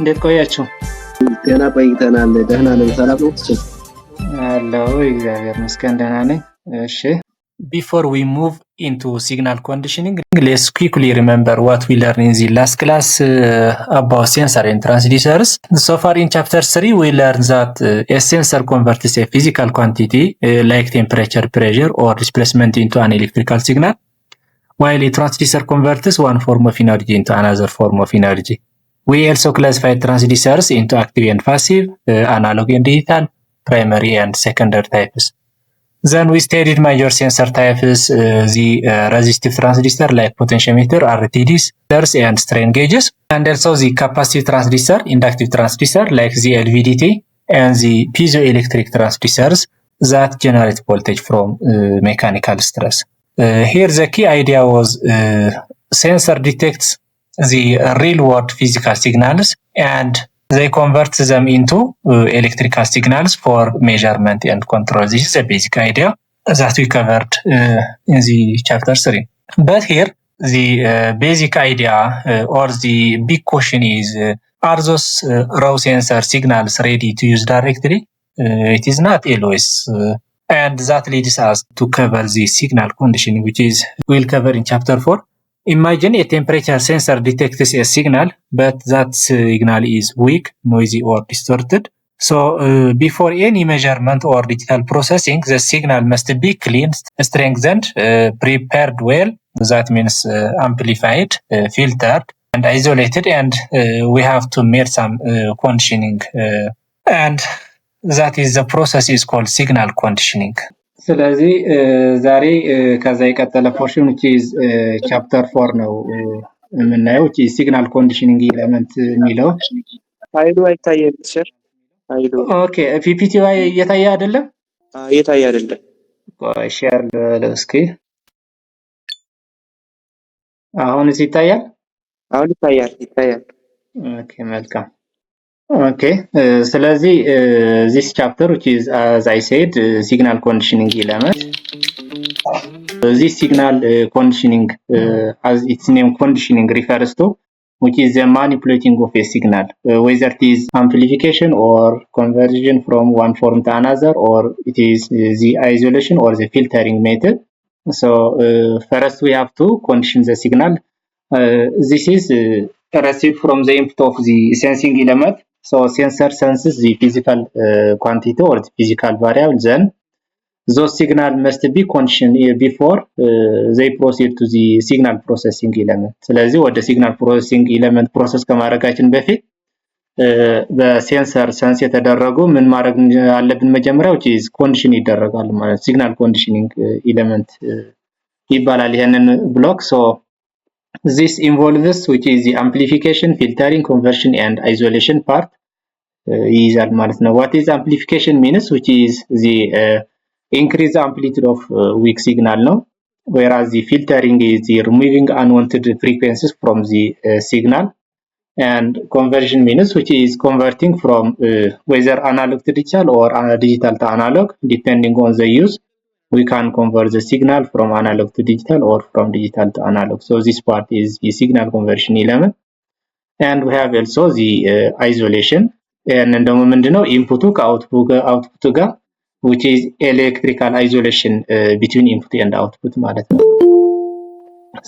እንዴት ቆያችሁ? ገና ቆይተናል። ደህና ነን። ሰላም ነው? አለሁ እግዚአብሔር ይመስገን ደህና ነኝ። እሺ Before we move into signal conditioning, let's quickly remember what we learned in the last class about sensor and transducers. So far in chapter 3, we learned that a sensor converts a physical quantity like temperature, pressure, or displacement into an electrical signal, while a transducer converts one form of energy into another form of energy. We also classified transducers into active and passive, analog and digital, primary and secondary types. Then we studied major sensor types, the resistive transducer like potentiometer, RTDs, and strain gauges, and also the capacitive transducer, inductive transducer like the LVDT, and the piezoelectric transducers that generate voltage from mechanical stress. Here the key idea was sensor detects the real world physical signals and they convert them into electrical signals for measurement and control. This is the basic idea that we covered in the chapter 3. But here the basic idea or the big question is, are those raw sensor signals ready to use directly? It is not always. And that leads us to cover the signal conditioning, which is we'll cover in chapter 4. Imagine a temperature sensor detects a signal, but that signal is weak, noisy, or distorted. So before any measurement or digital processing, the signal must be cleaned, strengthened, prepared well. That means amplified, filtered, and isolated. And we have to make some conditioning. And that is the process is called signal conditioning. ስለዚህ ዛሬ ከዛ የቀጠለ ፖርሽን which is chapter 4 ነው የምናየው which is signal conditioning element የሚለው ፋይሉ አይታየም ሰር ፋይሉ ኦኬ ፒፒቲ ላይ እየታየ አይደለም እየታየ አይደለም ቆይ ሼር ለስኪ አሁን ይታያል ይታያል ኦኬ መልካም Okay, ስለዚህ this chapter which is as I said signal conditioning element. This signal conditioning as its name conditioning refers to which is the manipulating of a signal, whether it is amplification or conversion from one form to another, or it is the isolation or the filtering method. So first we have to condition the signal. This is received from the input of the sensing element. So sensor senses the physical quantity or the physical variable, then those signal must be conditioned before they proceed to the signal processing element. ስለዚህ ወደ signal processing element process ከማድረጋችን በፊት በሴንሰር ሰንስ የተደረጉ ምን ማድረግ አለብን መጀመሪያ which is condition ይደረጋል ማለት signal conditioning element ይባላል ይሄንን ብሎክ so this involves which is the amplification, filtering, conversion and isolation part ይይዛል ማለት ነው what is amplification means which is the increase the amplitude of weak signal ነው whereas the filtering is the removing unwanted frequencies from the signal and conversion means which is converting from whether analog to digital or digital to analog depending on the use we can convert the signal from analog to digital or from digital to analog. So this part is the signal conversion element. And we have also the isolation. And then ምንድነው input ከoutput ጋር which is electrical isolation between input and output ማለት ነው.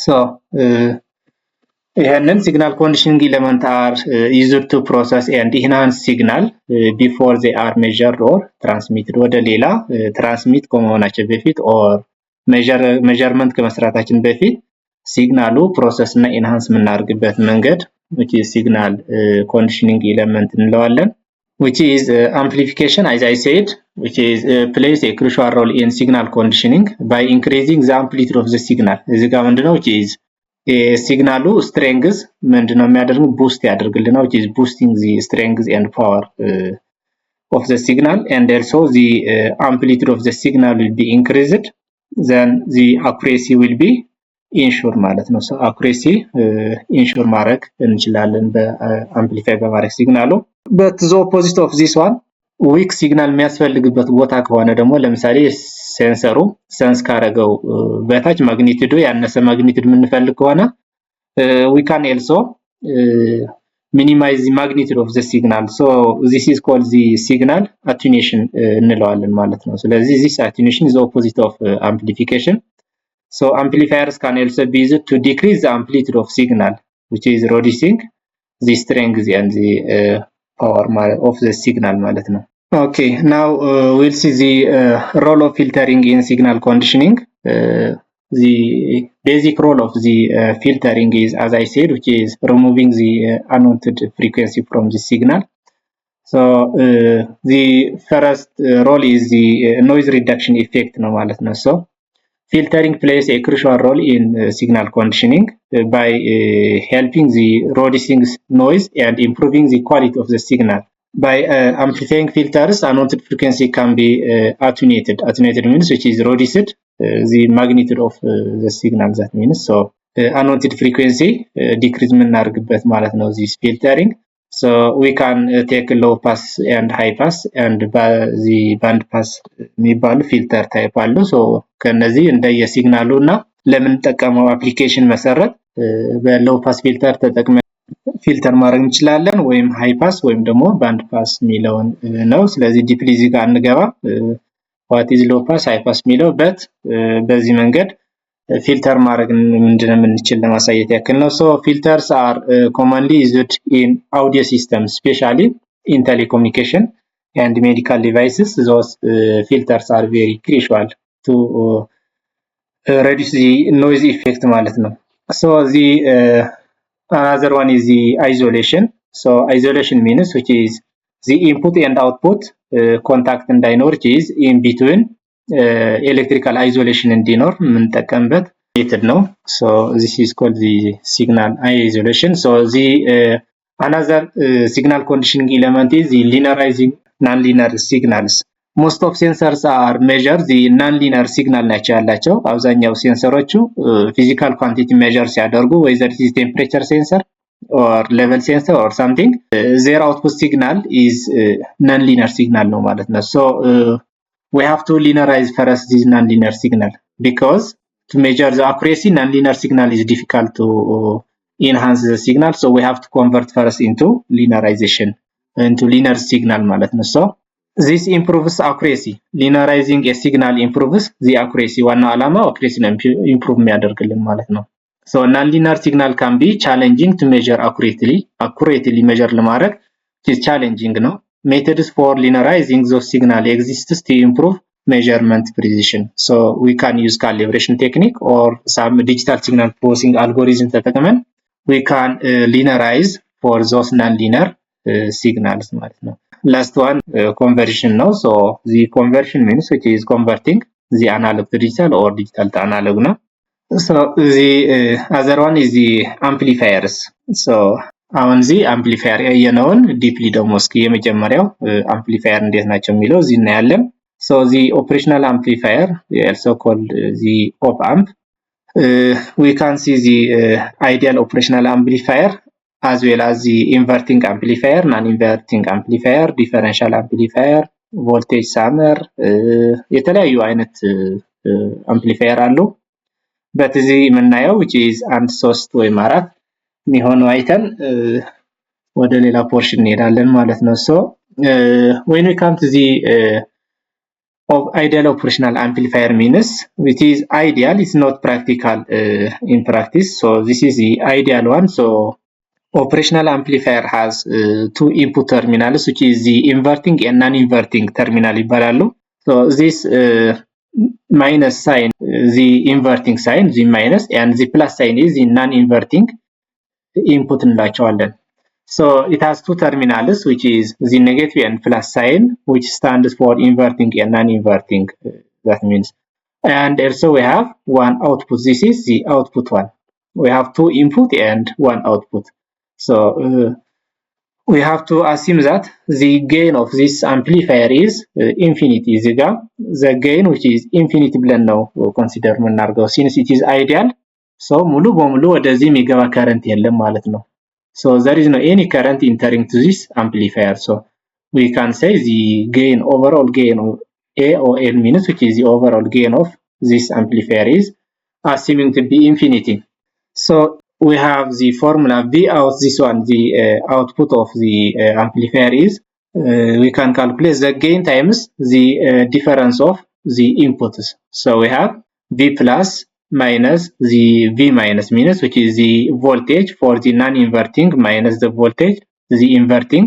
So ይሄንን signal conditioning element are used to process and enhance signal before they are measured or transmitted ወደ ሌላ transmit ከመሆናቸው በፊት or measurement ከመስራታችን በፊት ሲግናሉ ፕሮሰስ እና ኢንሃንስ የምናደርግበት መንገድ which is signal conditioning element እንለዋለን which is amplification as I said which is plays a crucial role in signal conditioning by increasing the amplitude of the signal እዚህ ጋር ምንድነው which is ሲግናሉ strength ምንድነው የሚያደርገው boost ያደርግልናል which is boosting the strength and power of the signal and also the amplitude of the signal will be increased then the accuracy will be ensured ማለት ነው so accuracy ensure ማድረግ እንችላለን በአምፕሊፋይ በማድረግ ሲግናሉ but the opposite of this one weak signal የሚያስፈልግበት ቦታ ከሆነ ደግሞ ለምሳሌ ሴንሰሩ ሰንስ ካረገው በታች ማግኒቲዩዱ ያነሰ ማግኒቲዩድ የምንፈልግ ከሆነ we can also minimize the magnitude of the signal. So this is called the signal attenuation እንለዋለን ማለት ነው። ስለዚህ this attenuation is the opposite of amplification. So amplifiers can also be used to decrease the amplitude of signal, which is reducing the strength and the power of the signal ማለት ነው። Okay, now we'll see the role of filtering in signal conditioning. The basic role of the filtering is, as I said, which is removing the unwanted frequency from the signal. So the first role is the noise reduction effect ነው ማለት ነው። So filtering plays a crucial role in signal conditioning by helping the reducing noise and improving the quality of the signal. By amplifying filters, unwanted frequency can be attenuated. Attenuated means which is reduced the magnitude of the signal. That means so unwanted frequency decrease የምናደርግበት ማለት ነው this filtering. So we can take low pass and high pass and the band pass የሚባሉ filter type አሉ። so ከነዚህ እንደየሲግናሉና ለምንጠቀመው አፕሊኬሽን መሰረት በሎው ፓስ ፊልተር ተጠቅመን ፊልተር ማድረግ እንችላለን ወይም ሃይ ፓስ ወይም ደግሞ ባንድ ፓስ የሚለውን ነው። ስለዚህ ዲፕሊ እዚህ ጋር እንገባ what is low pass high pass የሚለው በዚህ መንገድ filter ማድረግ ምንድነው የምንችል ለማሳየት ያክል ነው። so filters are commonly used in audio systems, especially in telecommunication and medical devices. Those filters are very crucial to reduce the noise effect ማለት ነው። so the another one is the isolation. So isolation means which is the input and output contact እንዳይኖር is in between electrical isolation እንዲኖር የምንጠቀምበት method ነው። so this is called the signal isolation. so the another signal conditioning element is the linearizing non-linear signals. most of sensors are measure the non-linear signal ናቸው ያላቸው። አብዛኛው ሴንሰሮቹ physical quantity measure ሲያደርጉ whether it is temperature sensor or level sensor or something, their output signal is non-linear signal ነው ማለት ነው። so we have to linearize first this non-linear signal because to measure the accuracy non-linear signal is difficult to enhance the signal. so we have to convert first into linearization into linear signal ማለት ነው። so this improves accuracy. linearizing a signal improves the accuracy. ዋናው ዓላማው accuracy ነው improve የሚያደርግልን ማለት ነው። so non-linear signal can be challenging to measure accurately measure ለማድረግ is challenging ነው። methods for linearizing those signal exists to improve measurement precision. so we can use calibration technique or some digital signal processing algorithm ተጠቅመን we can linearize for those non-linear signals ማለት ነው። last one conversion ነው። so the conversion means which is converting the analog to digital or digital to analog ነው። so the other one is the amplifiers. so አሁን the amplifier ያየነውን ዲፕሊ ደግሞ እስኪ የመጀመሪያው amplifier እንዴት ናቸው የሚለው እዚህ እናያለን። so the operational amplifier, also called the op amp, we can see the ideal operational amplifier as well as the inverting amplifier, non-inverting amplifier, differential amplifier, voltage summer የተለያዩ አይነት amplifier አሉ። በዚህ የምናየው which is አንድ 3 ወይም 4 የሚሆኑ አይተን ወደ ሌላ ፖርሽን እንሄዳለን ማለት ነው። so when we come to the of ideal operational amplifier means which is ideal, it's not practical in practice. so this is the ideal one. so operational amplifier has two input terminals which is the inverting and non-inverting terminal ይባላሉ። so this minus sign, the inverting sign, the minus, and the plus sign is the non-inverting input እንላቸዋለን። so it has two terminals which is the negative and plus sign which stands for inverting and non-inverting, that means, and also we have one output. This is the output one. we have two input and one output. so we have to assume that the gain of this amplifier is infinity. the gain which is infinity ብለን ነው consider የምናደርገው since it is ideal. so ሙሉ በሙሉ ወደዚህ የሚገባ current የለም ማለት ነው። so there is no any current entering to this amplifier. so we can say the gain, overall gain of AOL means which is the overall gain of this amplifier is assuming to be infinity. so we have the formula V out, this one, the output of the amplifier is, we can calculate the gain times the difference of the inputs. So we have V plus minus the V minus, which is the voltage for the non-inverting minus the voltage, the inverting,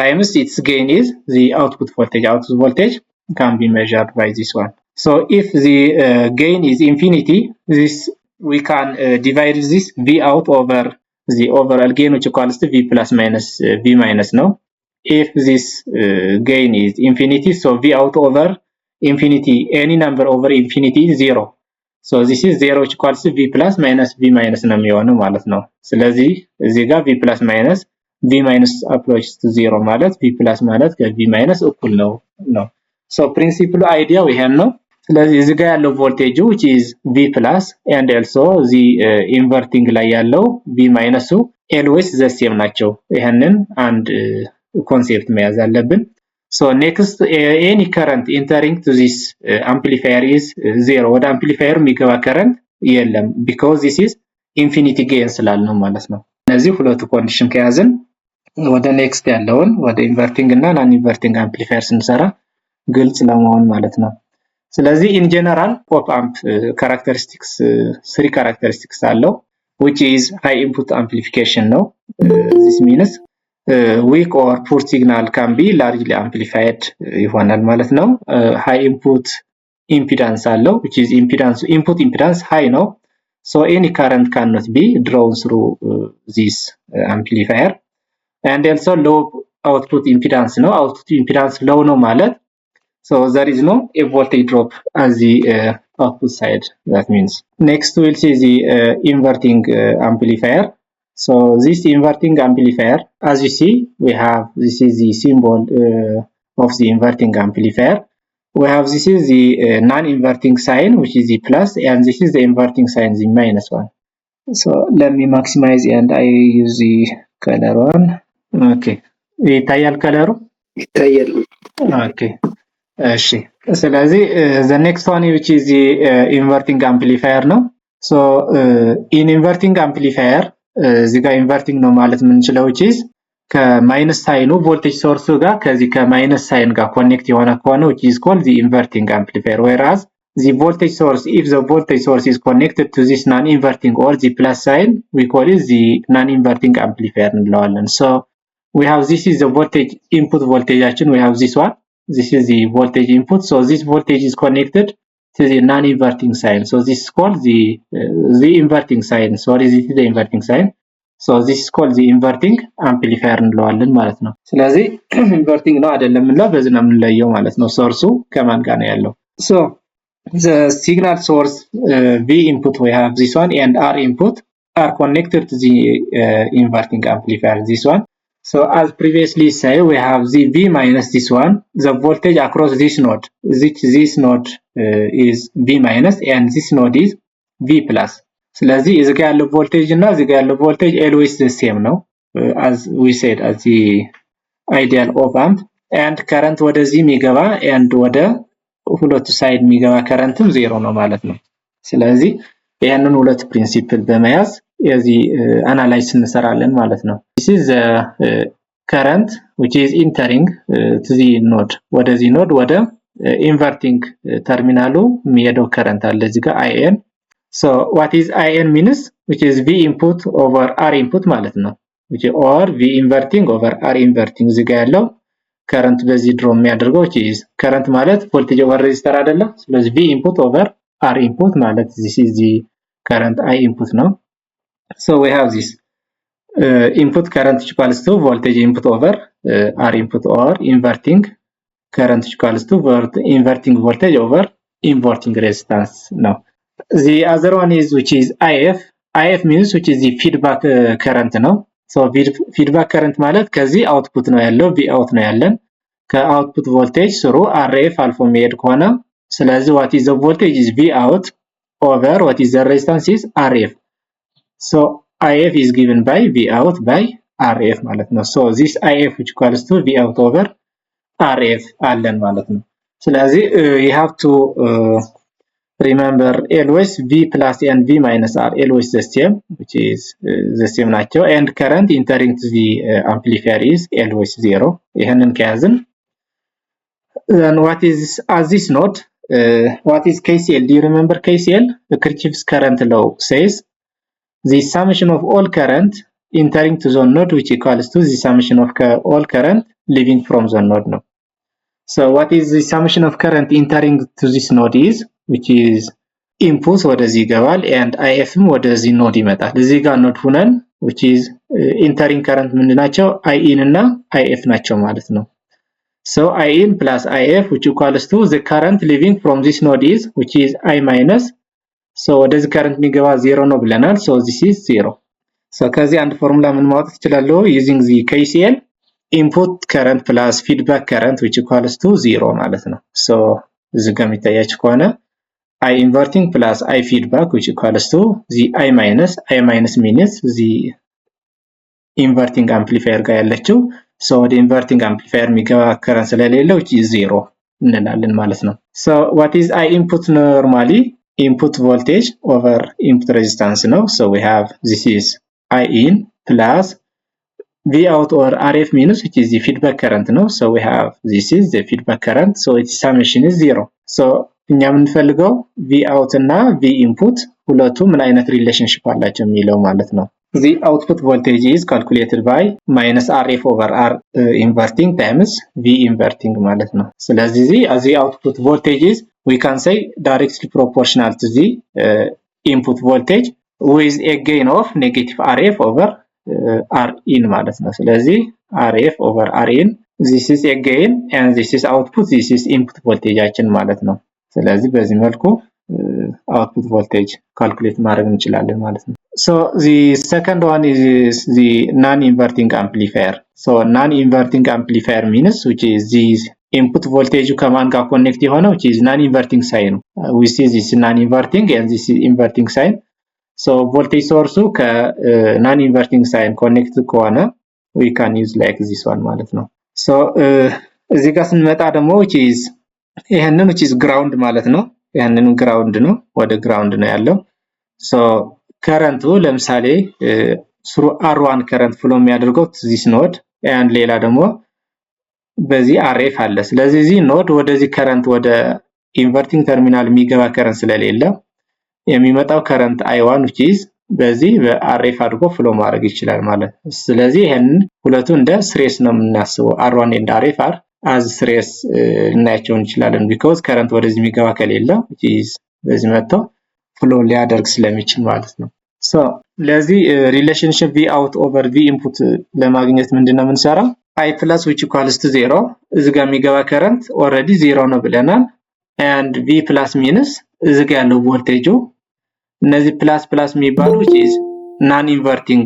times its gain is the output voltage. Output voltage can be measured by this one. So if the gain is infinity, this we can divide this V out over the overall gain, which equals to V plus minus V minus, no? If this gain is infinity, so V out over infinity, any number over infinity is 0. So this is 0, which equals to V plus minus V minus ነው የሚሆነው ማለት ነው። ስለዚህ እዚህ ጋር V plus minus V minus approaches to 0 ማለት V plus ማለት ከV minus እኩል ነው ነው። So principle idea ይሄን ነው። ስለዚህ እዚህ ጋር ያለው ቮልቴጅ which is V plus and also the inverting ላይ ያለው V minus always the same ናቸው። ይሄንን አንድ ኮንሴፕት መያዝ አለብን። So next, any current entering to this amplifier is 0. ወደ አምፕሊፋየር የሚገባ current የለም because this is infinity gain ስላልነው ማለት ነው። እነዚህ ሁለቱ ኮንዲሽን ከያዝን ወደ ኔክስት ያለውን ወደ ኢንቨርቲንግ እና ናን ኢንቨርቲንግ አምፕሊፋየር ስንሰራ ግልጽ ለመሆን ማለት ነው። ስለዚህ in general op amp characteristics 3 characteristics አለው which is high input amplification ነው. This means weak or poor signal can be largely amplified ይሆናል ማለት ነው። high input impedance አለው which is input impedance high ነው. So any current cannot be drawn through this amplifier. And also low output impedance ነው. output impedance low ነው ማለት, so there is no a voltage drop at the output side. That means next we'll see the inverting amplifier. So this inverting amplifier, as you see, we have, this is the symbol of the inverting amplifier. We have, this is the non-inverting sign, which is the plus, and this is the inverting sign, the minus one. So let me maximize and I use the color one. Okay. ይታያል ከለሩ? ይታያል። Okay. ስለዚህ the next one which is the inverting amplifier ነው. So in inverting amplifier እዚህ ጋር ኢንቨርቲንግ ነው ማለት የምንችለው which is ከማይነስ ሳይኑ ቮልቴጅ ሶርሱ ጋር ከዚህ ከማይነስ ሳይን ጋር ኮኔክት የሆነ ከሆነ which is called the inverting amplifier, whereas the voltage source, if the voltage source is connected to this non-inverting or the plus sign, we call it the non-inverting amplifier እንለዋለን። So we have, this is the voltage input voltage, we have this one, this is the voltage input, so this voltage is connected to the non-inverting sign, so this is called the inverting sign. Sorry, this is the inverting sign, so this is called the inverting amplifier እንለዋለን ማለት ነው። ስለዚህ ኢንቨርቲንግ ነው አይደለም እና በዚህ ነው የምንለየው ማለት ነው። ሶርሱ ከማን ጋር ነው ያለው? So the signal source V input, we have this one, and R input are connected to the inverting amplifier, this one. So as previously said, we have the V minus, this one, the voltage across this node, this node is V minus and this node is V plus. ስለዚህ እዚህ ጋር ያለው ቮልቴጅ እና እዚህ ጋር ያለው ቮልቴጅ always the same ነው, as we said, as the ideal op amp. and current ወደዚህ የሚገባ and ወደ ሁለቱ ሳይድ የሚገባ currentም ዜሮ ነው ማለት ነው። ስለዚህ ይሄንን ሁለት ፕሪንሲፕል በመያዝ የዚህ አናላይዝ እንሰራለን ማለት ነው። this is the current which is entering to the node, ወደዚህ ኖድ ወደ inverting ተርሚናሉ የሚሄደው current አለ እዚህ ጋር IN. so what is IN means, which is V input over R input ማለት ነው, which is or V inverting over R inverting. እዚህ ጋር ያለው current በዚህ ድሮ የሚያደርገው which is current ማለት voltage over resistor አይደለ? ስለዚህ V input over R input ማለት this is the current I input ነው. So we have this input current equals to voltage input over R input, or inverting current equals to inverting voltage over inverting resistance ነው. The other one is which is IF. IF means which is the feedback current ነው. So feedback current ማለት ከዚህ output ነው ያለው, V out ነው ያለን, ከoutput voltage through RF አልፎ የሚሄድ ከሆነ ስለዚህ what is the voltage is V out over what is the resistance is RF. So IF is given by V out by RF ማለት ነው. So this IF which equals to V out over RF አለን ማለት ነው። ስለዚህ you have to remember always V plus and V minus are always the same, which is the same ናቸው and current entering to the amplifier is always 0 ይሄንን ከያዝን then what is at this node what is KCL? Do you remember KCL? The Kirchhoff's current law says the summation of all current entering to the node which equals to the summation of all current leaving from the node now. So what is the summation of current entering to this node is, which is input ወደዚህ ይገባል and IFም ወደዚህ node ይመጣል። እዚህ ጋር node ሁነን which is entering current ምንድናቸው IN እና IF ናቸው ማለት ነው። So IN plus IF which equals to the current leaving from this node is, which is I minus, so ወደዚህ current የሚገባ 0 ነው ብለናል, so this is 0. so ከዚህ አንድ ፎርሙላ ምን ማውጣት እችላለሁ using the KCL input current plus feedback current which equals to 0 ማለት ነው። so እዚህ ጋር የሚታያችሁ ከሆነ I inverting plus I feedback which equals to the I minus means the inverting amplifier ጋር ያለችው, so the inverting amplifier የሚገባ current ስለሌለው which is 0 እንላለን ማለት ነው። so what is I input? normally input voltage over input resistance ነው, so we have this is I in plus V out or RF minus, which is the feedback current ነው, so we have this is the feedback current, so its summation is 0. so እኛ የምንፈልገው V out እና V input ሁለቱ ምን አይነት ሪሌሽንሺፕ አላቸው የሚለው ማለት ነው። the output voltage is calculated by minus RF over R inverting times V inverting ማለት ነው። ስለዚህ the output voltage is, we can say, directly proportional to the input voltage with a gain of negative RF over Rin ማለት ነው። ስለዚህ RF over Rin, this is a gain and this is output, this is input voltageአችን ማለት ነው። ስለዚህ በዚህ መልኩ output voltage calculate ማድረግ እንችላለን ማለት ነው። so the second one is the non-inverting amplifier. so non-inverting amplifier means which is this input voltage ከማን ጋር ኮኔክት የሆነው which is non-inverting sign. we see this non-inverting and this is inverting sign. so voltage source non-inverting sign connect ከሆነ we can use like this one ማለት ነው። so እዚህ ጋር ስንመጣ ደግሞ which is ይሄንን which is ground ማለት ነው። ይሄንን ground ነው፣ ወደ ground ነው ያለው። so current ለምሳሌ through R1 current flow የሚያደርገው this node and ሌላ ደግሞ በዚህ RF አለ። ስለዚህ እዚህ node ወደዚህ current ወደ inverting terminal የሚገባ current ስለሌለ የሚመጣው current I1 which is በዚህ በRF አድርጎ flow ማድረግ ይችላል ማለት ነው። ስለዚህ ይሄንን ሁለቱ እንደ series ነው የምናስበው። R1 and RF are as series እናያቸው እንችላለን because current ወደዚህ የሚገባ ከሌለ which is በዚህ መጥቶ flow ሊያደርግ ስለሚችል ማለት ነው። so ለዚህ relationship V out over V input ለማግኘት ምንድነው የምንሰራው? I plus which equals to 0 እዚህ ጋር የሚገባ current already 0 ነው ብለናል and V plus means እዚህ ጋር ያለው ቮልቴጁ እነዚህ plus የሚባሉ which is non inverting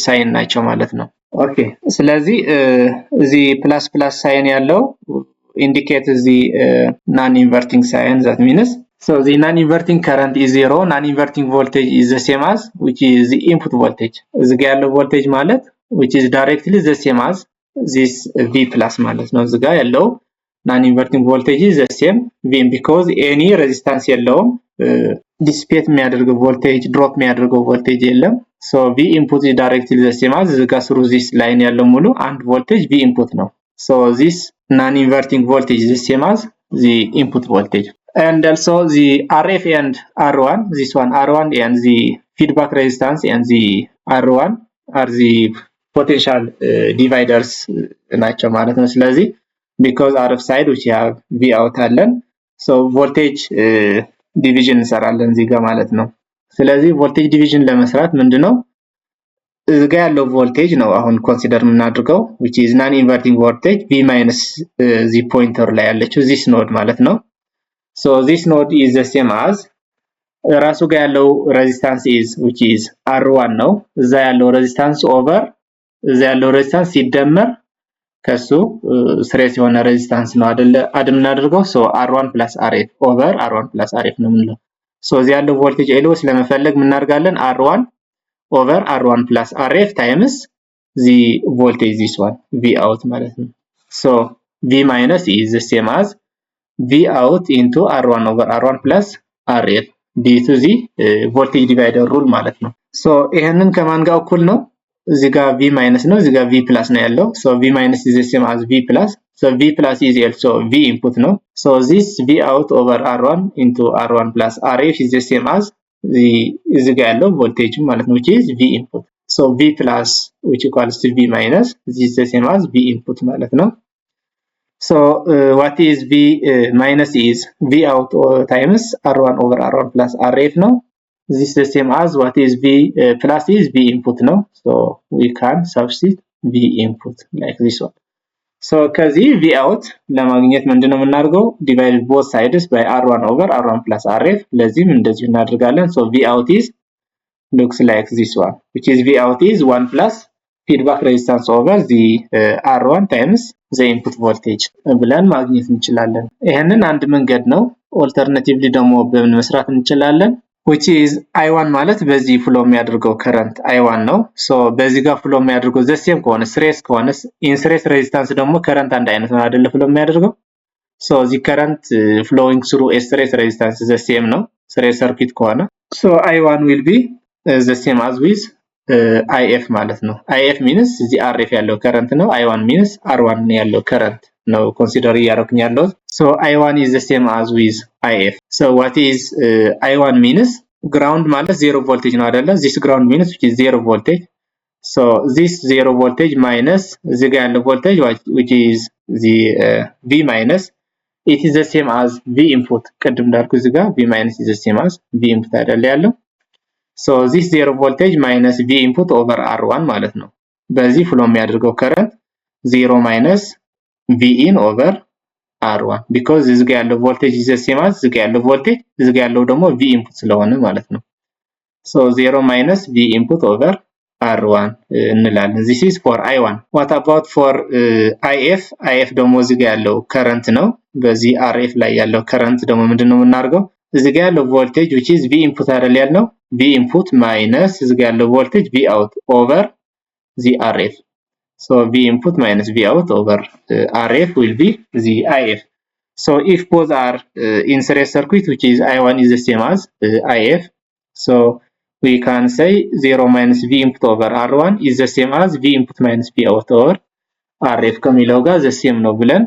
ሳይን ናቸው ማለት ነው። ኦኬ ስለዚህ እዚህ plus ሳይን ያለው indicate the non-inverting sign, that means so the non-inverting current is 0, non-inverting voltage is the same as which is the input voltage. እዚህ ጋር ያለው voltage ማለት which is directly the same as this V plus ማለት ነው። እዚህ ጋር ያለው non-inverting voltage is the same V because any resistance የለውም dissipate የሚያደርገው voltage drop የሚያደርገው voltage የለም። so V input is directly the same as እዚህ ጋር through this line ያለው ሙሉ አንድ voltage V input ነው። so this non-inverting voltage is the same as the input voltage. And also the RF and R1, this one R1 and the feedback resistance and the R1 are the potential dividers ናቸው ማለት ነው። ስለዚህ because RF side which have V out አለን so voltage division እንሰራለን እዚህ ጋር ማለት ነው። ስለዚህ voltage division ለመስራት ምንድነው እዚህ ጋር ያለው voltage ነው አሁን ኮንሲደር የምናደርገው which is non inverting voltage V minus the pointer ላይ ያለችው this node ማለት ነው። so this node is the same as ራሱ ጋር ያለው resistance is which is R1 ነው። እዛ ያለው resistance over እዛ ያለው resistance ሲደመር ከሱ ስሬስ የሆነ resistance ነው አይደለ አድ የምናደርገው so R1 plus RF over R1 plus RF ነው የምንለው። so እዚህ ያለው voltage ኤልወስ ለመፈለግ ምን እናደርጋለን R1 over R1 plus RF times the voltage this one V out ማለት ነው። so V minus is the same as V out into R1 over R1 plus RF due to the voltage divider rule ማለት ነው። ሶ ይሄንን ከማን ጋር እኩል ነው? እዚህ ጋር V minus ነው፣ እዚህ ጋር V plus ነው ያለው። ሶ V minus is the same as V plus. So V plus is also V input ነው። So this V out over R1 into R1 plus RF is the same as እዚህ ጋር ያለው ቮልቴጅ ማለት ነው, which is V input. So V plus which equals to V minus, this is the same as V input ማለት ነው. So what is V minus is V out times R1 over R1 plus RF ነው. This is the same as what is V plus is V input ነው. So we can substitute V input like this one. So ከዚህ V out ለማግኘት ምንድነው የምናደርገው? divide both sides by R1 over R1 plus RF. ለዚህም እንደዚህ እናደርጋለን. So V out is looks like this one, which is V out is 1 plus feedback resistance over the R1 times the input voltage ብለን ማግኘት እንችላለን። ይሄንን አንድ መንገድ ነው። ኦልተርናቲቭሊ ደግሞ በምን መስራት እንችላለን? which is I1 ማለት በዚህ ፍሎ የሚያደርገው current I1 ነው። so በዚህ ጋር ፍሎ የሚያደርገው the same ከሆነ series ከሆነ in series resistance ደግሞ current አንድ አይነት ነው አይደል ፍሎ የሚያደርገው? so the current flowing through a series resistance the same ነው series circuit ከሆነ so I1 will be the same as with IF ማለት ነው። IF means እዚህ RF ያለው current ነው። I1 means R1 ያለው current ነው consider እያደረኩኝ ያለው። so I1 is the same as with IF. so what is I1 means ground ማለት zero voltage ነው አይደለ? this ground means which is zero voltage. so this zero voltage minus እዚህ ጋር ያለው voltage which is the V minus, it is the same as V input. ቅድም እንዳልኩ እዚህ ጋር V minus is the same as V input አይደለ ያለው? so this zero voltage minus V input over R1 ማለት ነው። በዚህ ፍሎ የሚያደርገው current 0 minus V in over R1 because እዚህ ጋር ያለው voltage is the same as እዚህ ጋር ያለው voltage እዚህ ጋር ያለው ደግሞ V input ስለሆነ ማለት ነው። so 0 minus V input over R1 እንላለን። this is for I1. what about for IF? IF ደግሞ እዚህ ጋር ያለው current ነው። በዚህ RF ላይ ያለው current ደግሞ ምንድነው የምናደርገው? እዚህ ጋር ያለው voltage which is V input አይደል ያለው? V input minus እዚህ ጋር ያለው voltage V out over the RF. so V input minus V out over RF will be the IF. so if both are in series circuit which is I1 is the same as IF, so we can say 0 minus V input over R1 is the same as V input minus V out over RF ከሚለው ጋር the same ነው ብለን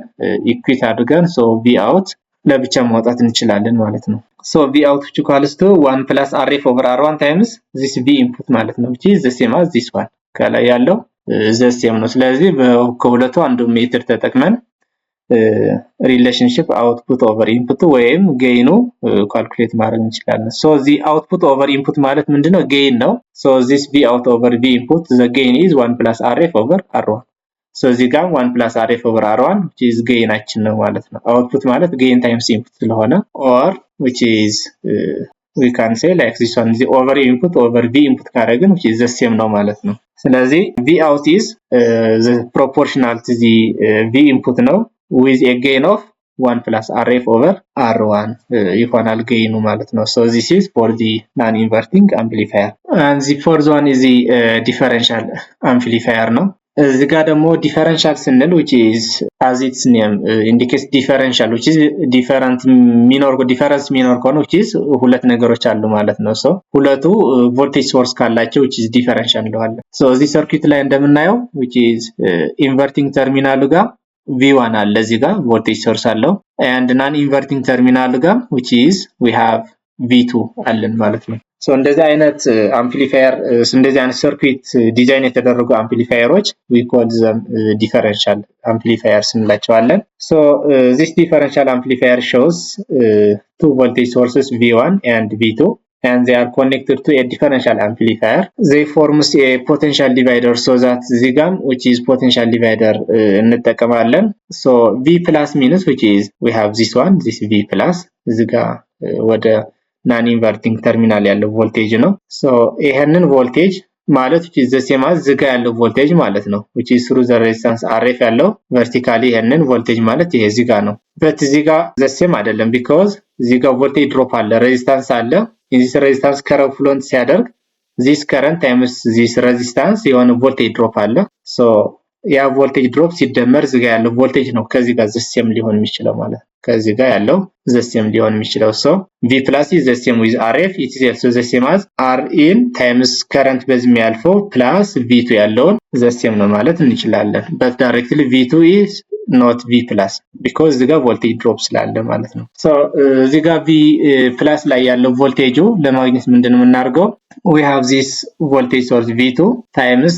ኢኩዌት አድርገን so V out ለብቻ ማውጣት እንችላለን ማለት ነው። so V out which equals to 1 plus RF over R1 times this V input ማለት ነው, which is the same as this one. ከላይ ያለው the same ነው። ስለዚህ ከሁለቱ አንዱ ሜትር ተጠቅመን ሪሌሽንሺፕ አውትፑት ኦቨር ኢንፑት ወይም ጌይኑ ካልኩሌት ማድረግ እንችላለን። so the output over input ማለት ምንድነው? ጌይን ነው። so this V out over V input the gain is 1 plus RF over R1. so እዚህ ጋር 1 plus RF over R1 which is gainአችን ነው ማለት ነው። output ማለት gain times input ስለሆነ or which is we can say like this one, the over input over V input ካደረግን which is the same ነው ማለት ነው። ስለዚህ V out is the proportional to the V input ነው with a gain of 1 plus RF over R1 ይሆናል gain ማለት ነው። so this is for the non-inverting amplifier. and the fourth one is the differential amplifier ነው። እዚህ ጋር ደግሞ differential ስንል which is as its name indicates differential which is different difference ሚኖር ከሆነ which is ሁለት ነገሮች አሉ ማለት ነው። so ሁለቱ voltage source ካላቸው which is differential እንለዋለን። so እዚህ ሰርኪት ላይ እንደምናየው which is inverting terminal ጋር V1 አለ እዚህ ጋር voltage source አለው and non inverting terminal ጋር which is we have V2 አለን ማለት ነው። so እንደዚህ አይነት አምፕሊፋየር እንደዚህ አይነት ሰርኪት ዲዛይን የተደረጉ አምፕሊፋየሮች we call them differential amplifiers እንላቸዋለን። so this differential amplifier shows two voltage sources V1 and V2 and they are connected to a differential amplifier. they forms a potential divider so that the gam which is potential divider እንጠቀማለን። so V plus means which is we have this one, this V plus እዚህ ጋር ወደ non inverting terminal ያለው voltage ነው። so ይሄንን voltage ማለት which is the same as እዚህ ጋር ያለው voltage ማለት ነው which is through the resistance RF ያለው vertically ይሄንን voltage ማለት ይሄ እዚህ ጋር ነው። but እዚህ ጋር the same አይደለም because እዚህ ጋር voltage drop አለ resistance አለ this resistance current flow ሲያደርግ this current times this resistance የሆነ voltage drop አለ so ያ ቮልቴጅ ድሮፕ ሲደመር እዚህ ጋር ያለው ቮልቴጅ ነው ከዚህ ጋር ዘሴም ሊሆን የሚችለው ማለት ነው። ከዚህ ጋር ያለው ዘሴም ሊሆን የሚችለው ሶ V plus is the same with RF it is also the same as R in times current በዚህ የሚያልፈው plus V2 ያለውን ዘሴም ነው ማለት እንችላለን። but directly V2 is not V plus because እዚህ ጋር ቮልቴጅ ድሮፕ ስላለ ማለት ነው። ሶ እዚህ ጋር V plus ላይ ያለው ቮልቴጁ ለማግኘት ምንድነው የምናደርገው? we have this voltage source V2 times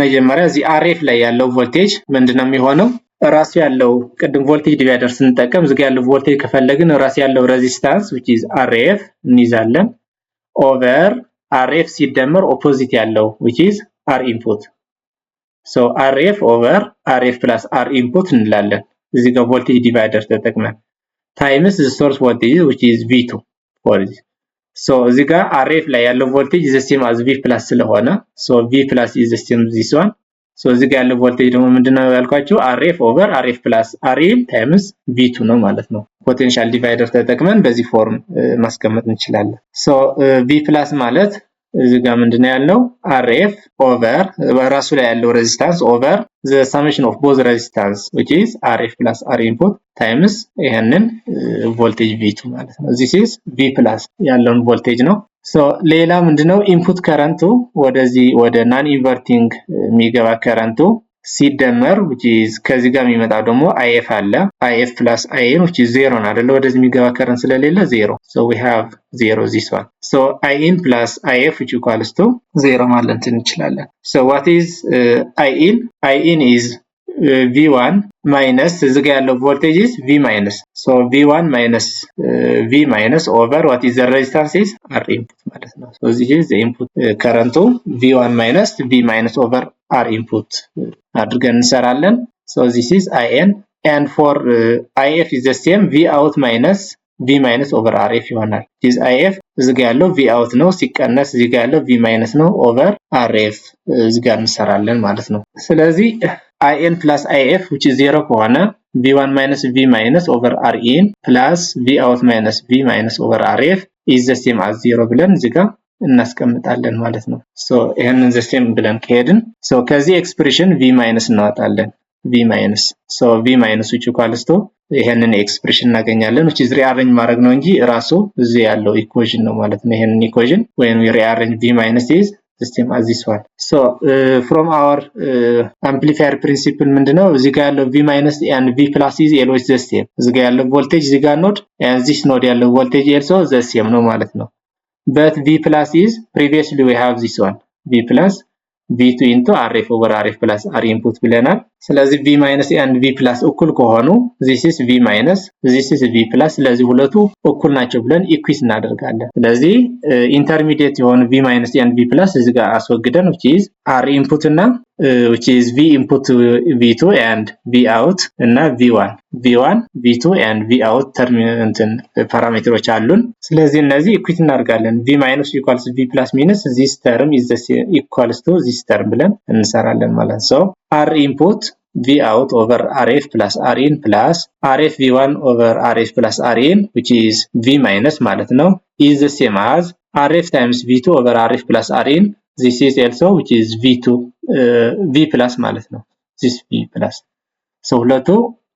መጀመሪያ እዚህ RF ላይ ያለው ቮልቴጅ ምንድነው የሚሆነው? ራሱ ያለው ቅድም ቮልቴጅ ዲቫይደር ስንጠቀም እዚህ ጋር ያለው ቮልቴጅ ከፈለግን ራሱ ያለው ሬዚስታንስ which is RF እንይዛለን ኦቨር RF ሲደመር ኦፖዚት ያለው which is R input so RF over RF plus R input እንላለን እዚህ ጋር ቮልቴጅ ዲቫይደር ተጠቅመን times the source voltage which is V2 for this so እዚህ ጋር RF ላይ ያለው ቮልቴጅ is the same as V plus ስለሆነ so V plus is the same this one so እዚህ ጋር ያለው ቮልቴጅ ደግሞ ምንድነው ያልኳችሁ RF over RF plus RL times V2 ነው ማለት ነው። ፖቴንሻል ዲቫይደር ተጠቅመን በዚህ ፎርም ማስቀመጥ እንችላለን። so V plus ማለት እዚህ ጋር ምንድነው ያለው RF over ራሱ ላይ ያለው ሬዚስታንስ over the summation of both resistance which is RF plus R input times ይሄንን ቮልቴጅ V2 ማለት ነው። this is V plus ያለውን ቮልቴጅ ነው። so ሌላ ምንድነው ኢንፑት ከረንቱ ወደዚህ ወደ ናን ኢንቨርቲንግ የሚገባ ከረንቱ ሲደመር which is ከዚህ ጋር የሚመጣው ደግሞ IF አለ IF plus IN which is 0 ነው አይደል? ወደዚህ የሚገባ ከረንት ስለሌለ 0 so we have 0 this one so IN plus IF which equals to 0 ማለት እንችላለን። so what is IN? IN is V1 minus እዚህ ጋር ያለው ቮልቴጅ is V minus so V1 minus V minus over what is the resistance is R input ማለት ነው። so this is the input current V1 minus V minus over R input አድርገን እንሰራለን። so this is IN and for IF is the same V out minus V minus over RF ይሆናል። this IF እዚህ ጋር ያለው V out ነው ሲቀነስ እዚህ ጋር ያለው V minus ነው over RF እዚህ ጋር እንሰራለን ማለት ነው። ስለዚህ IN plus IF which is 0 ከሆነ V1 minus V minus over RIN plus V out minus V minus over RF is the same as 0 ብለን እዚህ ጋር እናስቀምጣለን ማለት ነው። so ይሄንን the same ብለን ከሄድን so ከዚህ ኤክስፕሬሽን V minus እናወጣለን V minus so V minus which equals to ይሄንን ኤክስፕሬሽን እናገኛለን which is rearrange ማድረግ ነው እንጂ ራሱ እዚህ ያለው ኢኩዌሽን ነው ማለት ነው። ይሄንን ኢኩዌሽን when we rearrange V minus is the same as this one so from our amplifier principle ምንድነው እዚህ ጋር ያለው V minus and V plus is always the same እዚህ ጋር ያለው ቮልቴጅ እዚህ ጋር ኖድ and this node ያለው ቮልቴጅ also the same ነው ማለት ነው። but V plus is previously we have this one V plus V2 into RF over RF plus R input ብለናል። ስለዚህ V minus and V plus እኩል ከሆኑ this is V minus this is V plus ስለዚህ ሁለቱ እኩል ናቸው ብለን ኢኩዌት እናደርጋለን። ስለዚህ ኢንተርሚዲየት የሆኑ V minus and V plus እዚህ ጋር አስወግደን which is R input እና which is V input V2 and V out እና V1 V2 and V out ፓራሜትሮች አሉን። ስለዚህ እነዚህ ኢኩዌት እናደርጋለን። V minus equals V plus means this term is the same equals to this term ብለን እንሰራለን ማለት ነው። so R input V out over RF plus RIN plus RF V1 over RF plus RIN which is V minus ማለት ነው is the same as RF times V2 over RF plus RIN this is also which is V2 V plus ማለት ነው this V plus so ሁለቱ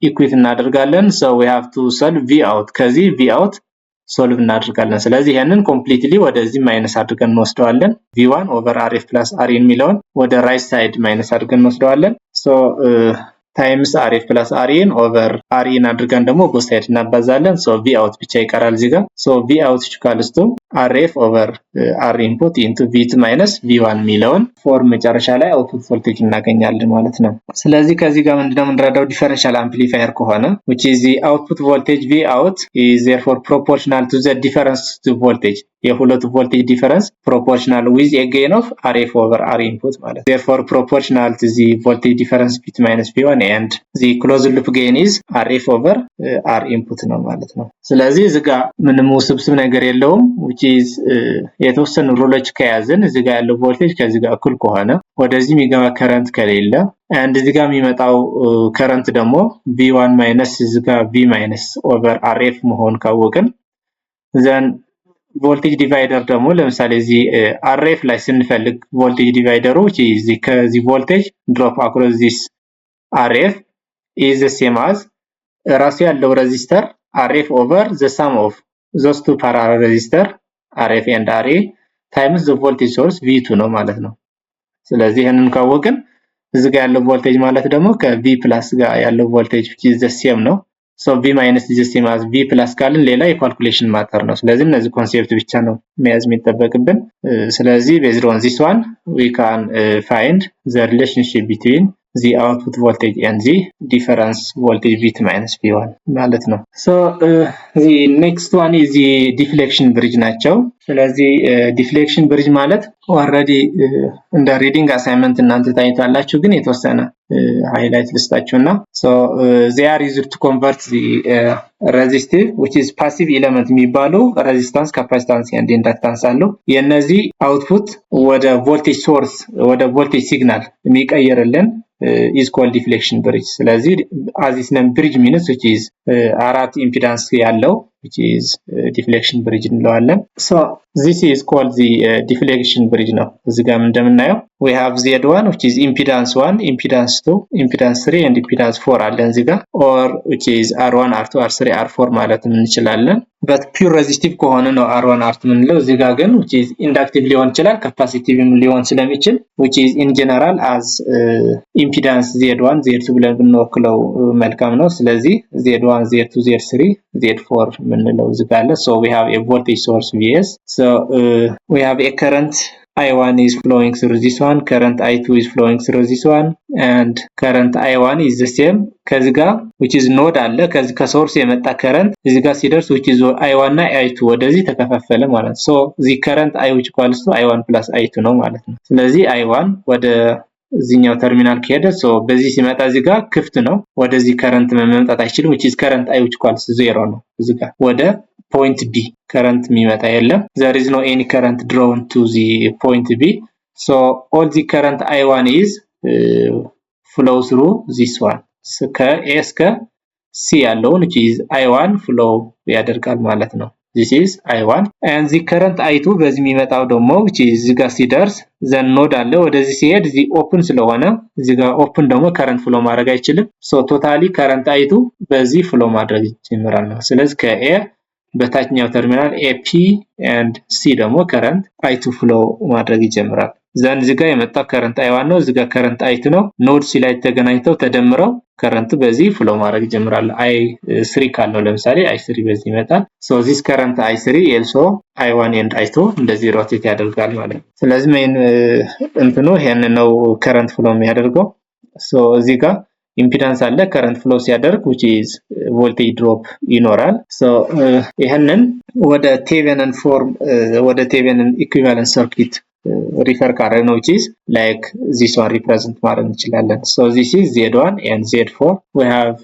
ኢኩዌት እናደርጋለን so we have to solve V out ከዚህ V out ሶልቭ እናደርጋለን። ስለዚህ ይሄንን ኮምፕሊትሊ ወደዚህ ማይነስ አድርገን እንወስደዋለን V1 over RF plus RIN የሚለውን ወደ ራይት ሳይድ ማይነስ አድርገን እንወስደዋለን so times RF plus RIN over RIN አድርገን ደግሞ ቦth ሳይድ እናባዛለን so V out ብቻ ይቀራል እዚህ ጋር so V out equals to RF over R input into V2 minus V1 የሚለውን ፎርም መጨረሻ ላይ አውትፑት ቮልቴጅ እናገኛለን ማለት ነው። ስለዚህ ከዚህ ጋር ምንድነው የምንረዳው ዲፈረንሻል አምፕሊፋየር ከሆነ which is the output voltage V out is therefore proportional to the difference to voltage የሁለቱ ቮልቴጅ ዲፈረንስ proportional with a gain of RF over R input ማለት therefore proportional to the voltage difference V2 minus V1 and the closed loop gain is RF over R input ነው ማለት ነው። ስለዚህ እዚህ ጋር ምንም ውስብስብ ነገር የለውም which is የተወሰኑ ሩሎች ከያዘን እዚህ ጋር ያለው ቮልቴጅ ከዚህ ጋር እኩል ከሆነ ወደዚህ የሚገባ ከረንት ከሌለ and እዚህ ጋር የሚመጣው ከረንት ደግሞ V1 minus እዚህ ጋር V minus over RF መሆን ካወቅን then ቮልቴጅ ዲቫይደር ደግሞ ለምሳሌ እዚህ RF ላይ ስንፈልግ ቮልቴጅ ዲቫይደሩ እዚህ ከዚህ ቮልቴጅ ድሮፕ across this RF is the same as ራሱ ያለው resistor RF over the sum of those two parallel resistor RF and RA times the voltage source V2 ነው ማለት ነው። ስለዚህ ይሄንን ካወቅን እዚህ ጋር ያለው ቮልቴጅ ማለት ደግሞ ከV plus ጋር ያለው ቮልቴጅ which is the same ነው። so V minus is the same as V plus ካልን ሌላ የካልኩሌሽን ማተር ነው። ስለዚህ እነዚህ ኮንሴፕት ብቻ ነው መያዝ የሚጠበቅብን። ስለዚህ based on this one we can find the relationship between the output voltage and the difference voltage V2 minus V1 ማለት ነው። so the next one is the deflection bridge ናቸው። ስለዚህ deflection bridge ማለት already እንደ reading assignment እናንተ ታይቷላችሁ ግን የተወሰነ highlight ልስጣችሁና so they are used to convert the resistive which is passive element የሚባሉ resistance capacitance and inductance አለው። የነዚህ output ወደ voltage source ወደ voltage signal የሚቀየርልን is called deflection bridge። ስለዚህ as is name bridge means which is አራት ኢምፒዳንስ ያለው which is deflection bridge እንለዋለን። so this is called the deflection bridge ነው። እዚህ ጋር እንደምናየው we have Z1 which is impedance 1 impedance 2 impedance 3 and impedance 4 አለን እዚህ ጋር or which is R1 R2 R3 R4 ማለት እንችላለን። but pure resistive ከሆነ ነው R1 R2 ምንለው። እዚህ ጋር ግን which is inductive ሊሆን ይችላል capacitive ሊሆን ስለሚችል which is in general as impedance Z1 Z2 ብለን ብንወክለው መልካም ነው። ስለዚህ Z1 Z2 Z3 Z4 ምንለው እዚህ ጋር አለ። so we have a voltage source Vs so we have a current I1 is flowing through this one, current I2 is flowing through this one and current I1 is the same ከዚህ ጋር which is node አለ ከዚህ ከሶርስ የመጣ current እዚህ ጋር ሲደርስ which is I1 እና I2 ወደዚህ ተከፋፈለ ማለት ነው። so the current I which equals to I1 plus I2 ነው ማለት ነው። ስለዚህ I1 ወደ እዚህኛው ተርሚናል ከሄደ so በዚህ ሲመጣ እዚህ ጋር ክፍት ነው ወደዚህ current መምጣት አይችልም which is current I which equals 0 ነው። እዚህ ጋር ወደ point B current የሚመጣ የለም there is no any current drawn to the point B so all the current I1 is flow through this one ከA እስከ C ያለውን which is I1 flow ያደርጋል ማለት ነው። this is I1 and the current I2 በዚህ የሚመጣው ደግሞ which is እዚህ ጋር ሲደርስ the node አለ ወደዚህ ሲሄድ እዚህ open ስለሆነ እዚህ ጋር open ደግሞ current flow ማድረግ አይችልም so totally current I2 በዚህ flow ማድረግ ይጀምራል ነው። ስለዚህ ከA በታችኛው ተርሚናል AP and C ደግሞ current I2 flow ማድረግ ይጀምራል። ዘን እዚህ ጋር የመጣው current I1 ነው እዚህ ጋር current I2 ነው ኖድ C ላይ ተገናኝተው ተደምረው current በዚህ flow ማድረግ ይጀምራል። I3 ካለው ለምሳሌ I3 በዚህ ይመጣል so this current I3 also I1 and I2 እንደዚህ ሮቴት ያደርጋል ማለት ነው። ስለዚህ ሜን እንትኑ ይሄን ነው current flow የሚያደርገው so እዚህ ጋር ኢምፒዳንስ አለ current flow ሲያደርግ which is voltage drop ይኖራል so ይሄንን ወደ ቴቬንን ፎርም ወደ ቴቬንን ኢኩዊቫለንት ሰርኪት ሪፈር ካረግ ነው which is like this one represent ማድረግ እንችላለን so this is Z1 and Z4 we have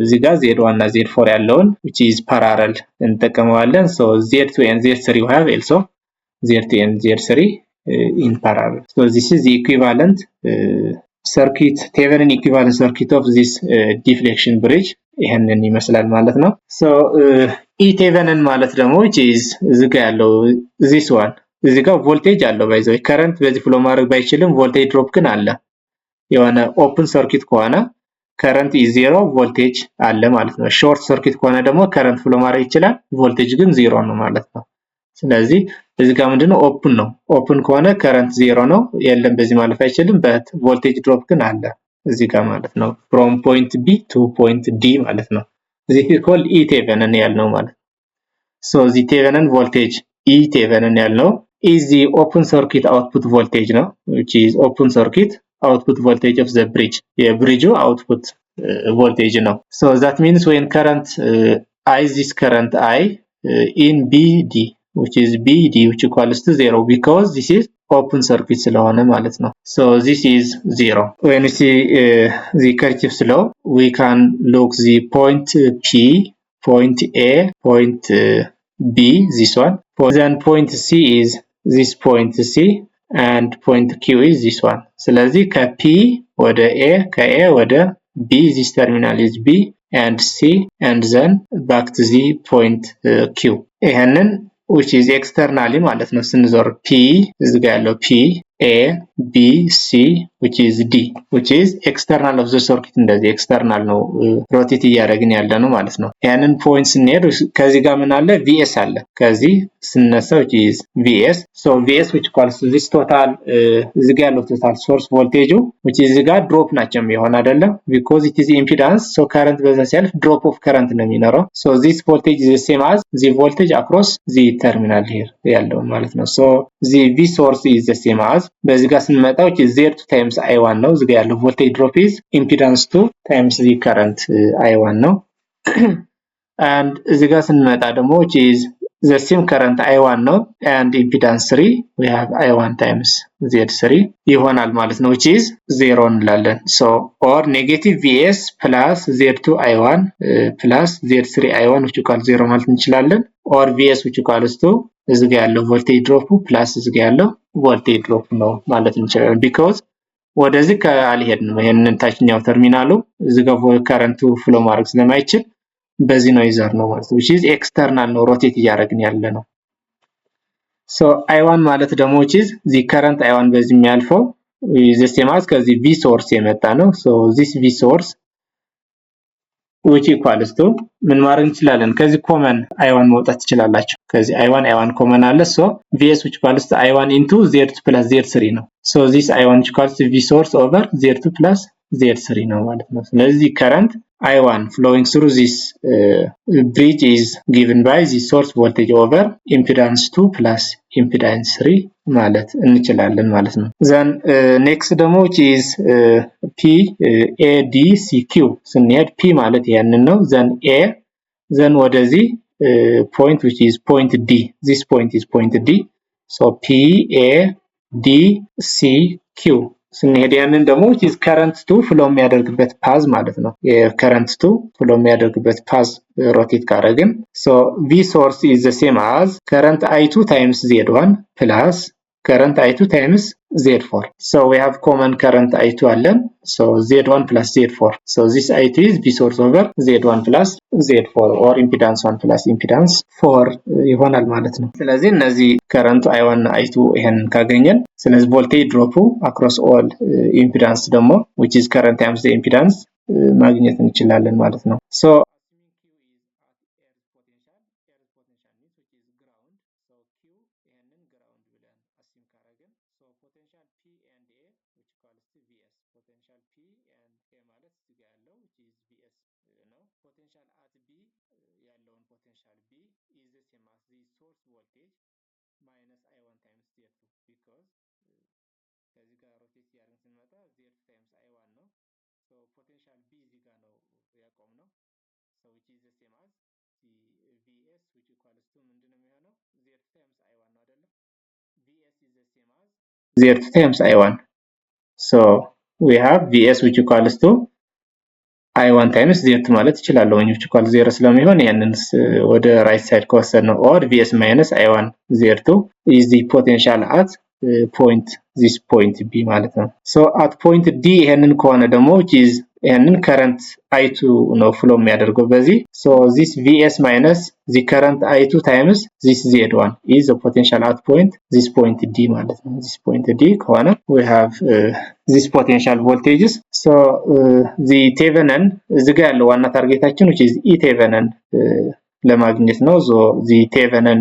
እዚህ ጋር Z1 እና Z4 ያለውን which is parallel እንጠቀመዋለን so Z2 and Z3 we have also Z2 and Z3 in parallel so this is the equivalent circuit Thevenin equivalent circuit of this deflection bridge ይሄንን ይመስላል ማለት ነው so E Thevenin ማለት ደግሞ which is እዚህ ጋር ያለው this one እዚህ ጋር ቮልቴጅ አለው ባይዘው current በዚህ ፍሎ ማድረግ ባይችልም ቮልቴጅ ድሮፕ ግን አለ የሆነ ኦፕን ሰርኪት ከሆነ current is 0 ቮልቴጅ አለ ማለት ነው ሾርት ሰርኪት ከሆነ ደግሞ current ፍሎ ማድረግ ይችላል ቮልቴጅ ግን 0 ነው ማለት ነው ስለዚህ እዚህ ጋር ምንድነው ኦፕን ነው ኦፕን ከሆነ current 0 ነው የለም በዚህ ማለፍ አይችልም but voltage drop ግን አለ እዚህ ጋር ማለት ነው from point B to point D ማለት ነው this is called E Thevenin ያልነው ማለት so the Thevenin voltage E Thevenin ያልነው is the open circuit output voltage ነው which is open circuit output voltage of the bridge የብሪጁ output voltage ነው so that means when current I this current I in BD which is BD which equals to 0 because this is open circuit ስለሆነ ማለት ነው so this is 0 when we see the Kirchhoff's law we can look the point P point A point B this one then point C is this point C and point Q is this one ስለዚህ ከP ወደ A ከA ወደ B this terminal is B and C and then back to the point Q ይሄንን which is externally ማለት ነው ስንዞር P እዚህ ጋር ያለው P A B C which is D which is external of the circuit እንደዚህ external ነው ሮቴት እያደረግን ያለ ነው ማለት ነው። ያንን ፖይንት ስንሄድ ከዚህ ጋር ምን አለ VS አለ ከዚህ ስነሳ which is VS so VS which equals this total እዚህ ጋር ያለው total source voltage which is እዚህ ጋር ድሮፕ ናቸው የሚሆን አይደለም because it is impedance so current በዛ ሲያልፍ drop of current ነው የሚኖረው so this voltage is the same as the voltage across the terminal here ያለው ማለት ነው so the V source is the same as በዚህ ጋር ስንመጣ which is Z2 times I1 ነው እዚህ ጋር ያለው voltage drop is impedance 2 times the current I1 ነው and እዚህ ጋር ስንመጣ ደግሞ which is the same current I1 ነው and impedance 3 we have I1 times Z3 ይሆናል ማለት ነው which is 0 እንላለን so or negative VS plus Z2 I1 plus Z3 I1 which equals 0 ማለት እንችላለን or VS which equals to እዚህ ጋር ያለው voltage drop plus እዚህ ጋር ያለው voltage drop ነው ማለት እንችላለን because ወደዚህ ካልሄድንም ይሄንን ታችኛው ተርሚናሉ እዚህ ጋር ከረንቱ ፍሎ ማድረግ ስለማይችል በዚህ ነው ይዘር ነው ማለት ነው which is external ነው ሮቴት እያደረግን ያለ ነው so I1 ማለት ደግሞ which is the current I1 በዚህ የሚያልፈው is the same as ከዚህ V source የመጣ ነው so this V source which equals to ምን ማድረግ እንችላለን ከዚህ ኮመን I1 መውጣት ትችላላችሁ ከዚህ I1 ኮመን አለ so VS which equals to I1 into Z2 plus Z3 ነው so this I1 equals to V source over Z2 plus Z3 ነው ማለት ነው ስለዚህ current I1 flowing through this bridge is given by the source voltage over impedance 2 plus impedance 3 ማለት እንችላለን ማለት ነው then next ደግሞ which is P A D C Q ስንሄድ P ማለት ያንን ነው then A then ወደዚህ point which is point D this point is point D so P A D C Q ስንሄድ ያንን ደግሞ which is current to flow የሚያደርግበት ፓዝ ማለት ነው የcurrent to flow የሚያደርግበት ፓዝ ሮቴት ካደረግን so V source is the same as current I2 times Z1 plus current I2 times Z4 so we have common current I2 አለን so Z1 plus Z4 so this I2 is V source over Z1 plus Z4 or impedance 1 plus impedance 4 ይሆናል ማለት ነው ስለዚህ እነዚህ current I1 እና I2 ይሄን ካገኘን ስለዚህ voltage drop across all impedance ደግሞ which is current times the impedance ማግኘት እንችላለን ማለት ነው so Z2 times I1 so we have VS which equals to I1 times Z2 ማለት ይችላል which equals 0 ስለሚሆን ያንን ወደ right side ከወሰድነው or VS minus I1 Z2 is the potential at point this point B ማለት ነው so at point D ይሄንን ከሆነ ደግሞ which is ይሄንን current I2 ነው flow የሚያደርገው በዚህ so this VS minus the current I2 times this Z1 is the potential at point this point D ማለት ነው this point D ከሆነ we have this potential voltages so the Thevenin እዚህ ጋር ያለው ዋና ታርጌታችን which is E Thevenin ለማግኘት ነው so the Thevenin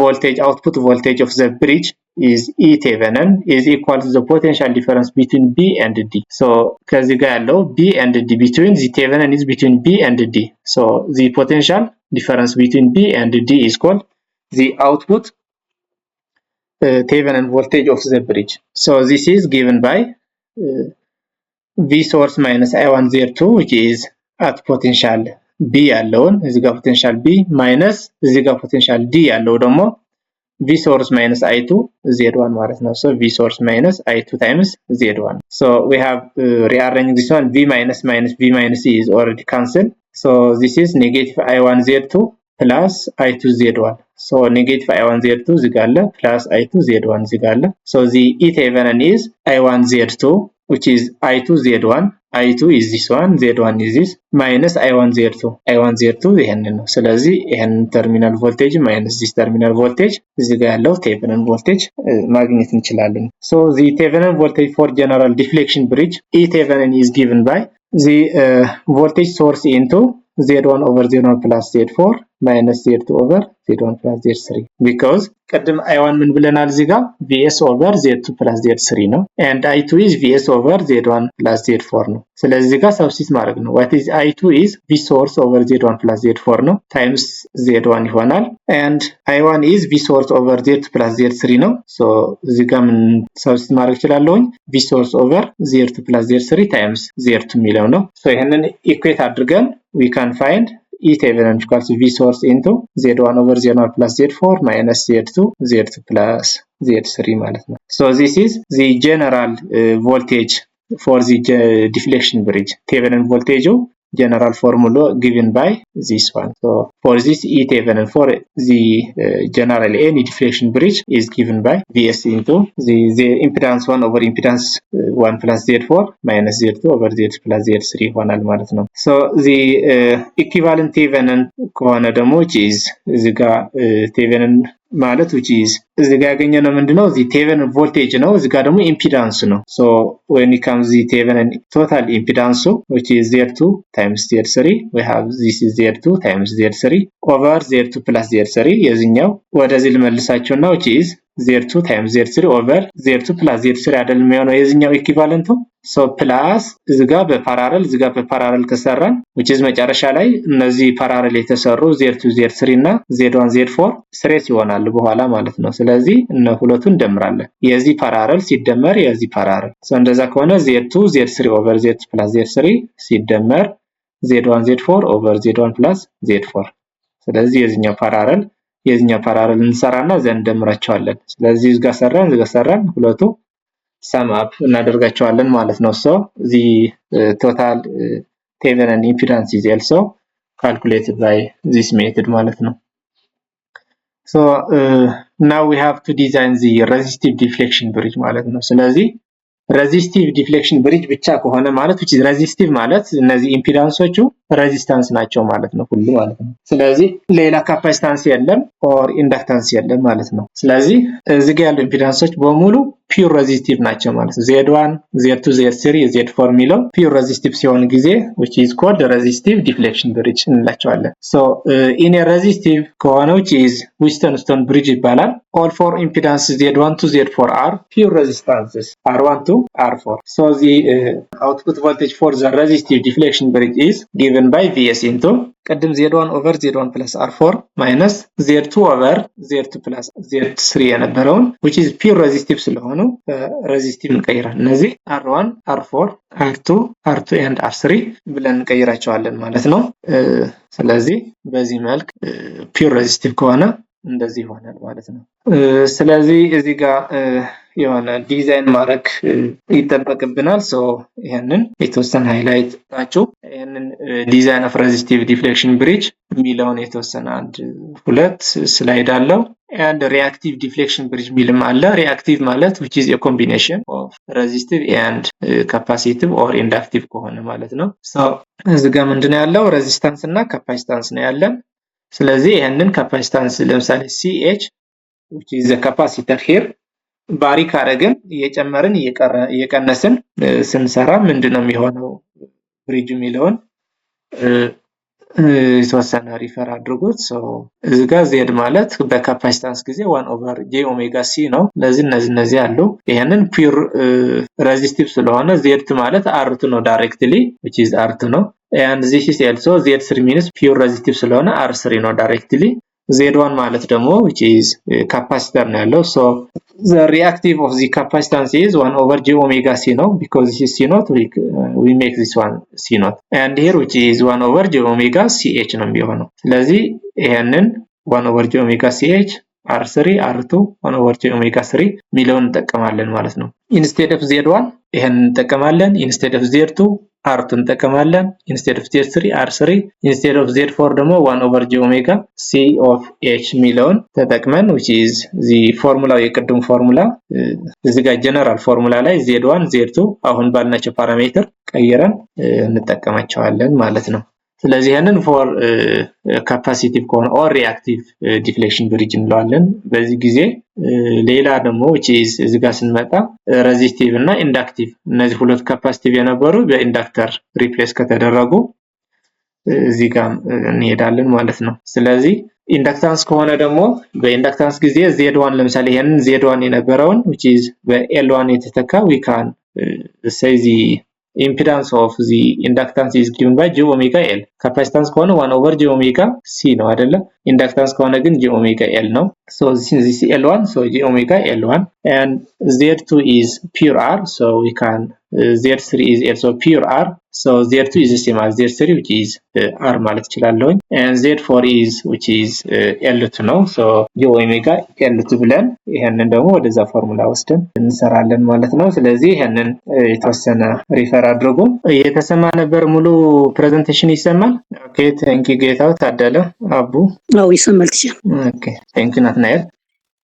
voltage output voltage of the bridge is E Thevenin is equal to the potential difference between B and D so ከዚህ ጋር ያለው B and D between the Thevenin is between B and D so the potential difference between B and D is called the output Thevenin voltage of the bridge so this is given by V source minus I1 Z2 which is at potential B ያለውን እዚህ ጋር potential B minus እዚህ ጋር potential D ያለው ደግሞ V source minus I2 Z1 ማለት ነው so V source minus I2 times Z1 so we have rearranging this one V minus minus V minus is already cancelled so this is negative I1 Z2 plus I2 Z1 so negative I1 Z2 እዚህ ጋር አለ plus I2 Z1 እዚህ ጋር አለ so the E Thevenin is I1 Z2 which is I2 Z1 I2 is this one Z1 is this minus I1 Z2 I1 Z2 ይሄንን ነው ስለዚህ ይሄን ተርሚናል ቮልቴጅ minus this terminal voltage እዚህ ጋር ያለው ቴቨንን ቮልቴጅ ማግኘት እንችላለን so the Thevenin voltage for general deflection bridge E Thevenin is given by the voltage source into Z1 over Z1 plus Z4 minus Z2 over Z1 plus Z3 because ቀደም I1 ምን ብለናል እዚህ ጋር VS over Z2 plus Z3 ነው and I2 is VS over Z1 plus Z4 ነው ስለዚህ እዚህ ጋር ሰብስቲት ማድረግ ነው what is I2 is V source over Z1 plus Z4 ነው times Z1 ይሆናል and I1 is V source over Z2 plus Z3 ነው so እዚህ ጋር ምን ሰብስቲት ማድረግ እችላለሁኝ V source over Z2 plus Z3 times Z2 የሚለው ነው so ይሄንን ኢኩዌት አድርገን we can find E Thevenin equals V source into Z1 over Z1 plus Z4 minus Z2 plus Z3 ማለት ነው. So this is the general voltage for the deflection bridge. Thevenin voltage general formula given by this one. So for this E Thevenin for the general any deflection bridge is given by Vs into the impedance 1 over impedance 1 plus Z4 minus Z2 over Z plus Z3 ይሆናል ማለት ነው. So the equivalent Thevenin ከሆነ ደግሞ which is እዚህ ጋር Thevenin ማለት which is እዚህ ጋር ያገኘነው ምንድነው the Thevenin voltage ነው እዚህ ጋር ደግሞ impedance ነው so when it comes the Thevenin total impedance which is Z2 times Z3 we have this is Z2 times Z3 over Z2 plus Z3 የዚህኛው ወደዚህ ልመልሳቸውና which is Z2 times Z3 over Z2 plus Z3 አይደል የሚሆነው የዚህኛው ኢኩቫለንቱ so plus እዚህ ጋር በፓራለል ከሰራን which is መጨረሻ ላይ እነዚህ ፓራለል የተሰሩ Z2 Z3 እና Z1 Z4 ስሬት ይሆናሉ በኋላ ማለት ነው ስለዚህ እነ ሁለቱን እንደምራለን የዚህ ፓራለል ሲደመር የዚህ ፓራለል so እንደዛ ከሆነ Z2 Z3 over Z2 plus Z3 ሲደመር Z1 Z4 over Z1 plus Z4 ስለዚህ የዚህኛው ፓራለል እንሰራና ዘን እንደምራቸዋለን ስለዚህ እዚህ ጋር ሰራን ሁለቱ sum up እናደርጋቸዋለን ማለት ነው so the total Thevenin impedance is also calculated by this method ማለት ነው so now we have to design the resistive deflection bridge ማለት ነው ስለዚህ resistive deflection bridge ብቻ ከሆነ ማለት which is resistive ማለት እነዚህ ኢምፒዳንሶቹ ሬዚስታንስ ናቸው ማለት ነው ሁሉ ማለት ነው ስለዚህ ሌላ ካፓሲታንስ የለም or ኢንዳክታንስ የለም ማለት ነው ስለዚህ እዚህ ጋር ያሉ ኢምፒዳንሶች በሙሉ pure resistive ናቸው ማለት ነው Z1 Z2 Z3 Z4 ሚለው pure resistive ሲሆን ጊዜ which is called resistive deflection bridge እንላቸዋለን so in a resistive ከሆነ which is Wheatstone bridge ይባላል all four impedances Z1 to Z4 are pure resistances R1 to R4 so the output voltage for the resistive deflection bridge is given by Vs into ቀደም Z1 over Z1 plus R4 minus Z2 over Z2 plus Z3 የነበረውን which is pure resistive ስለሆነ resistive እንቀይራለን እነዚህ R1 R4 R2 and R3 ብለን እንቀይራቸዋለን ማለት ነው ስለዚህ በዚህ መልክ pure resistive ከሆነ እንደዚህ ይሆናል ማለት ነው ስለዚህ እዚህ ጋር የሆነ ዲዛይን ማድረግ ይተበቅብናል so ይሄንን የተወሰነ ሃይላይት ታችሁ ይሄንን ዲዛይን ኦፍ ሬዚስቲቭ ዲፍሌክሽን ብሪጅ ሚለውን የተወሰነ አንድ ሁለት ስላይድ አለው and reactive deflection bridge ሚልም አለ reactive ማለት which is a combination of resistive and capacitive or inductive ከሆነ ማለት ነው so እዚህ ጋር ምንድነው ያለው ሬዚስታንስ እና ካፓሲታንስ ነው ያለን ስለዚህ ይሄንን ካፓሲታንስ ለምሳሌ CH which is the capacitor here ባሪ ካረግን እየጨመርን እየቀነስን ስንሰራ ምንድነው የሚሆነው ብሪጅ ሚለውን የተወሰነ ሪፈር አድርጉት so እዚህ ጋር Z ማለት በካፓሲታንስ ጊዜ 1 over j omega c ነው ለዚህ እነዚህ አሉ ይሄንን ፒውር ሬዚስቲቭ ስለሆነ Z ማለት R2 ነው directly which is R2 ነው and this is also Z3 means pure resistive ስለሆነ R3 ነው directly Z1 ማለት ደግሞ which is capacitor ነው ያለው so the reactive of the capacitance is 1 over j omega c ነው because this is c naught we make this one c naught and here which is 1 over j omega ch ነው የሚሆነው ስለዚህ ይሄንን 1 over j omega ch R3 R2 1 over j omega 3 ሚለውን እንጠቀማለን ማለት ነው instead of Z1 ይሄንን እንጠቀማለን instead of Z2 R2 እንጠቀማለን instead of Z3 R3 instead of Z4 ደግሞ 1 over j omega C of H ሚለውን ተጠቅመን which is the formula የቅድሙ ፎርሙላ እዚህ ጋር ጀነራል ፎርሙላ ላይ Z1 Z2 አሁን ባልናቸው ፓራሜትር ቀይረን እንጠቀማቸዋለን ማለት ነው። ስለዚህ ያንን for capacitive ከሆነ or reactive deflection bridge እንለዋለን። በዚህ ጊዜ ሌላ ደግሞ which is እዚህ ጋር ስንመጣ resistive እና inductive እነዚህ ሁለት capacitive የነበሩ በኢንዳክተር ሪፕሌስ ከተደረጉ እዚህ ጋር እንሄዳለን ማለት ነው። ስለዚህ ኢንዳክታንስ ከሆነ ደግሞ በኢንዳክታንስ ጊዜ Z1 ለምሳሌ ይሄንን Z1 የነበረውን which is በL1 የተተካ we can say the impedance of the inductance is given by j omega L capacitance ከሆነ 1 over j omega C ነው አይደለ? ኢንዳክታንስ ከሆነ ግን j omega L ነው። so this is L1 so j omega L1 and Z2 is pure R so we can Z3 is also pure R so Z2 is the same as Z3 which is R ማለት እችላለሁ and Z4 is which is L2 ነው so j omega L2 ብለን ይሄንን ደግሞ ወደዛ ፎርሙላ ወስደን እንሰራለን ማለት ነው። ስለዚህ ይሄንን የተወሰነ ሪፈር አድርጉ። የተሰማ ነበር ሙሉ ፕሬዘንቴሽን ይሰማል? ኦኬ ቴንክ ዩ ጌታው ታደለ አቡ አው ይሰማል። ኦኬ ቴንክ ዩ ናትናኤል